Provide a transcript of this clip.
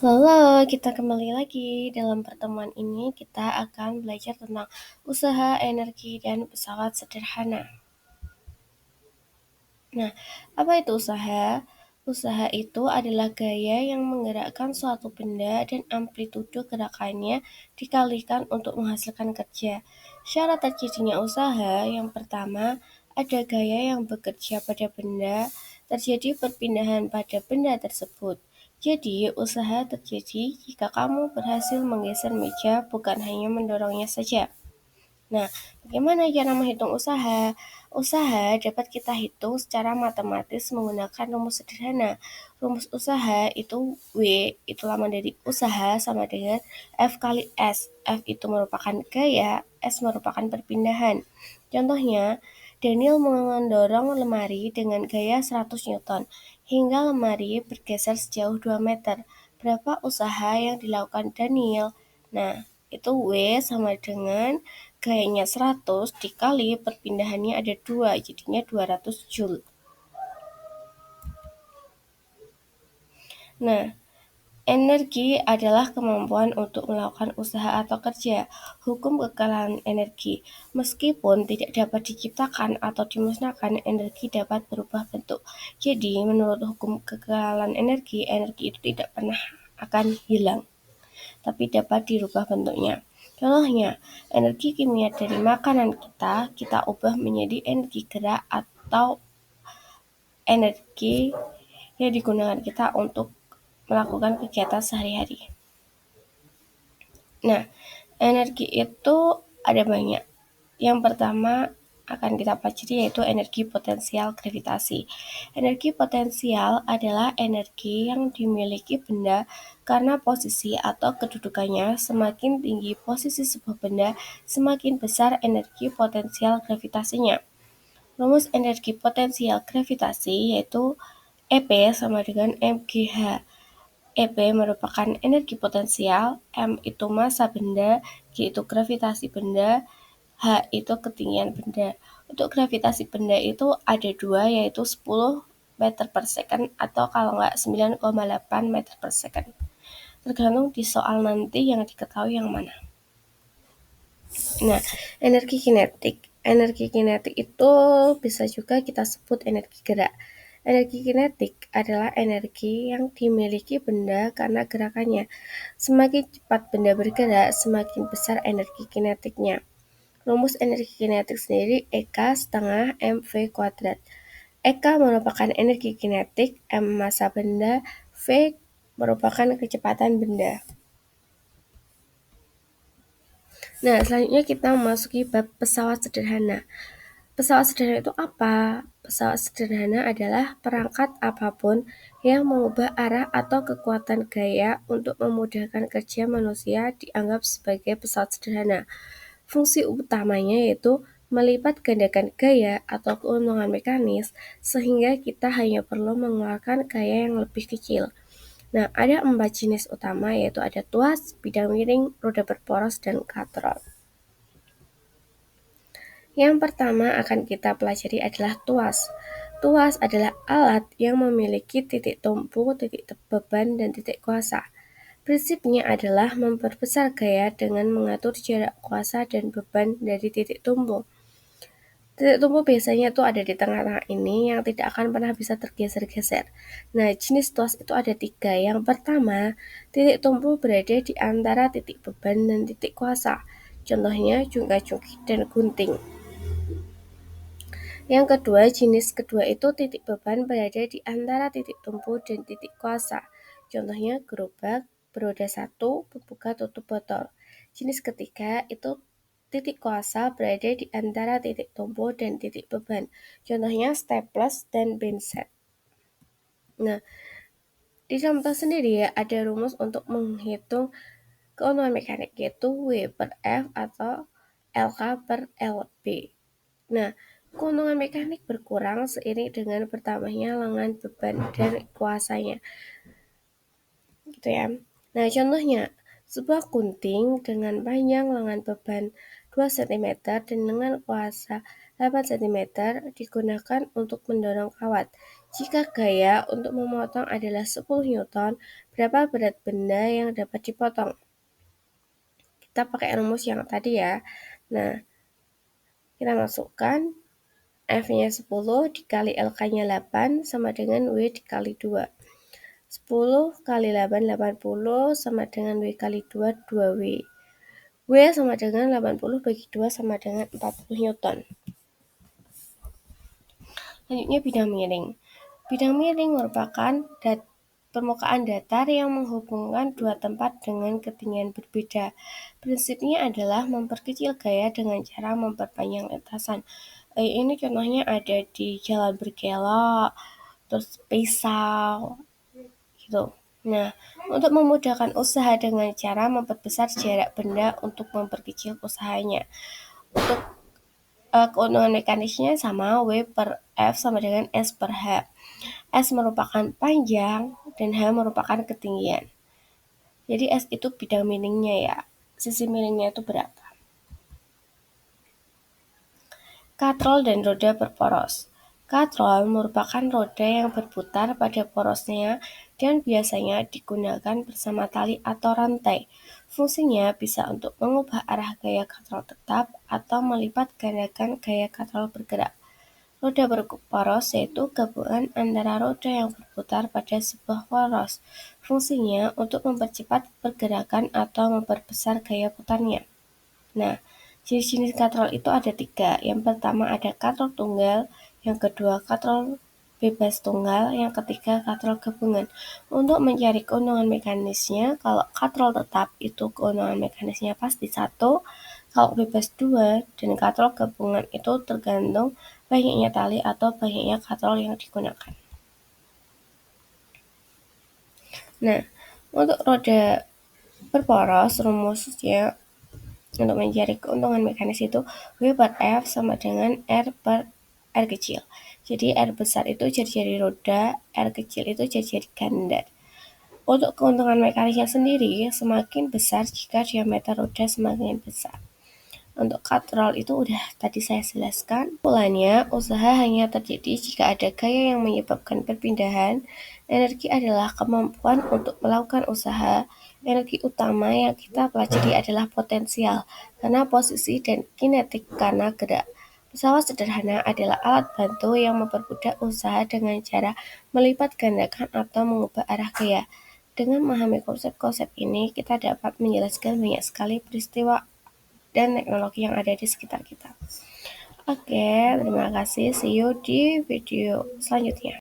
Halo, kita kembali lagi. Dalam pertemuan ini kita akan belajar tentang usaha, energi, dan pesawat sederhana. Nah, apa itu usaha? Usaha itu adalah gaya yang menggerakkan suatu benda dan amplitude gerakannya dikalikan untuk menghasilkan kerja. Syarat terjadinya usaha yang pertama, ada gaya yang bekerja pada benda, terjadi perpindahan pada benda tersebut. Jadi, usaha terjadi jika kamu berhasil menggeser meja, bukan hanya mendorongnya saja. Nah, bagaimana cara menghitung usaha? Usaha dapat kita hitung secara matematis menggunakan rumus sederhana. Rumus usaha itu W, itu lama dari usaha sama dengan F kali S. F itu merupakan gaya, S merupakan perpindahan. Contohnya, Daniel mendorong lemari dengan gaya 100 Newton hingga lemari bergeser sejauh 2 meter. Berapa usaha yang dilakukan Daniel? Nah, itu W sama dengan gayanya 100 dikali perpindahannya ada 2, jadinya 200 Joule. Nah, energi adalah kemampuan untuk melakukan usaha atau kerja. Hukum kekalahan energi. Meskipun tidak dapat diciptakan atau dimusnahkan, energi dapat berubah bentuk. Jadi, menurut hukum kekalahan energi, energi itu tidak pernah akan hilang, tapi dapat dirubah bentuknya. Contohnya, energi kimia dari makanan kita ubah menjadi energi gerak atau energi yang digunakan kita untuk melakukan kegiatan sehari-hari. Nah, energi itu ada banyak. Yang pertama akan kita pelajari yaitu energi potensial gravitasi. Energi potensial adalah energi yang dimiliki benda karena posisi atau kedudukannya. Semakin tinggi posisi sebuah benda, semakin besar energi potensial gravitasinya. Rumus energi potensial gravitasi yaitu EP sama dengan mgh. EP merupakan energi potensial, M itu massa benda, G itu gravitasi benda, H itu ketinggian benda. Untuk gravitasi benda itu ada dua, yaitu 10 meter per second atau kalau nggak 9,8 meter per second. Tergantung di soal nanti yang diketahui yang mana. Nah, energi kinetik. Energi kinetik itu bisa juga kita sebut energi gerak. Energi kinetik adalah energi yang dimiliki benda karena gerakannya. Semakin cepat benda bergerak, semakin besar energi kinetiknya. Rumus energi kinetik sendiri EK setengah mv kuadrat. EK merupakan energi kinetik, M massa benda, V merupakan kecepatan benda. Nah, selanjutnya kita memasuki bab pesawat sederhana. Pesawat sederhana itu apa? Pesawat sederhana adalah perangkat apapun yang mengubah arah atau kekuatan gaya untuk memudahkan kerja manusia dianggap sebagai pesawat sederhana. Fungsi utamanya yaitu melipat gandakan gaya atau keuntungan mekanis sehingga kita hanya perlu mengeluarkan gaya yang lebih kecil. Nah, ada 4 jenis utama yaitu ada tuas, bidang miring, roda berporos, dan katrol. Yang pertama akan kita pelajari adalah tuas. Tuas adalah alat yang memiliki titik tumpu, titik beban, dan titik kuasa. Prinsipnya adalah memperbesar gaya dengan mengatur jarak kuasa dan beban dari titik tumpu. Titik tumpu biasanya tuh ada di tengah-tengah ini yang tidak akan pernah bisa tergeser-geser. Nah, jenis tuas itu ada 3. Yang pertama, titik tumpu berada di antara titik beban dan titik kuasa. Contohnya jungka-jungkit dan gunting. Yang kedua, jenis kedua itu titik beban berada di antara titik tumpu dan titik kuasa. Contohnya gerobak, beroda 1, pembuka tutup botol. Jenis ketiga itu titik kuasa berada di antara titik tumpu dan titik beban. Contohnya staples dan benset. Nah, di contoh sendiri ada rumus untuk menghitung keuntungan mekanik yaitu W per F atau LK per LB. Nah, keuntungan mekanik berkurang seiring dengan bertambahnya lengan beban dan kuasanya. Gitu ya. Nah, contohnya sebuah gunting dengan panjang lengan beban 2 cm dan lengan kuasa 8 cm digunakan untuk mendorong kawat. Jika gaya untuk memotong adalah 10 Newton, berapa berat benda yang dapat dipotong? Kita pakai rumus yang tadi ya. Nah, kita masukkan F-nya 10 dikali LK-nya 8 sama dengan W dikali 2. 10 kali 8, 80 sama dengan W kali 2, 2W. W sama dengan 80 bagi 2 sama dengan 40 Newton. Selanjutnya bidang miring. Bidang miring merupakan permukaan datar yang menghubungkan dua tempat dengan ketinggian berbeda. Prinsipnya adalah memperkecil gaya dengan cara memperpanjang lintasan. Ini contohnya ada di jalan berkelok, terus pisau, gitu. Nah, untuk memudahkan usaha dengan cara memperbesar jarak benda untuk memperkecil usahanya. Untuk keuntungan mekanisnya sama, W per F sama dengan S per H. S merupakan panjang dan H merupakan ketinggian. Jadi S itu bidang miringnya ya. Sisi miringnya itu berapa? Katrol dan roda berporos. Katrol merupakan roda yang berputar pada porosnya dan biasanya digunakan bersama tali atau rantai. Fungsinya bisa untuk mengubah arah gaya katrol tetap atau melipat gandakan gaya katrol bergerak. Roda berporos yaitu gabungan antara roda yang berputar pada sebuah poros. Fungsinya untuk mempercepat pergerakan atau memperbesar gaya putarnya. Nah, jenis-jenis katrol itu ada 3. Yang pertama ada katrol tunggal, yang kedua katrol bebas tunggal, yang ketiga katrol gabungan. Untuk mencari keuntungan mekanisnya, kalau katrol tetap itu keuntungan mekanisnya pasti 1, kalau bebas 2, dan katrol gabungan itu tergantung banyaknya tali atau banyaknya katrol yang digunakan. Nah, untuk roda berporos, rumusnya untuk mencari keuntungan mekanis itu W per F sama dengan R per R kecil. Jadi R besar itu jari-jari roda, R kecil itu jari-jari ganda. Untuk keuntungan mekanisnya sendiri semakin besar jika diameter roda semakin besar. Untuk katrol itu udah tadi saya jelaskan. Kesimpulannya, usaha hanya terjadi jika ada gaya yang menyebabkan perpindahan. Energi adalah kemampuan untuk melakukan usaha. Energi utama yang kita pelajari adalah potensial, karena posisi dan kinetik karena gerak. Pesawat sederhana adalah alat bantu yang mempermudah usaha dengan cara melipat gandakan atau mengubah arah gaya. Dengan memahami konsep-konsep ini, kita dapat menjelaskan banyak sekali peristiwa dan teknologi yang ada di sekitar kita. Oke, terima kasih. See you di video selanjutnya.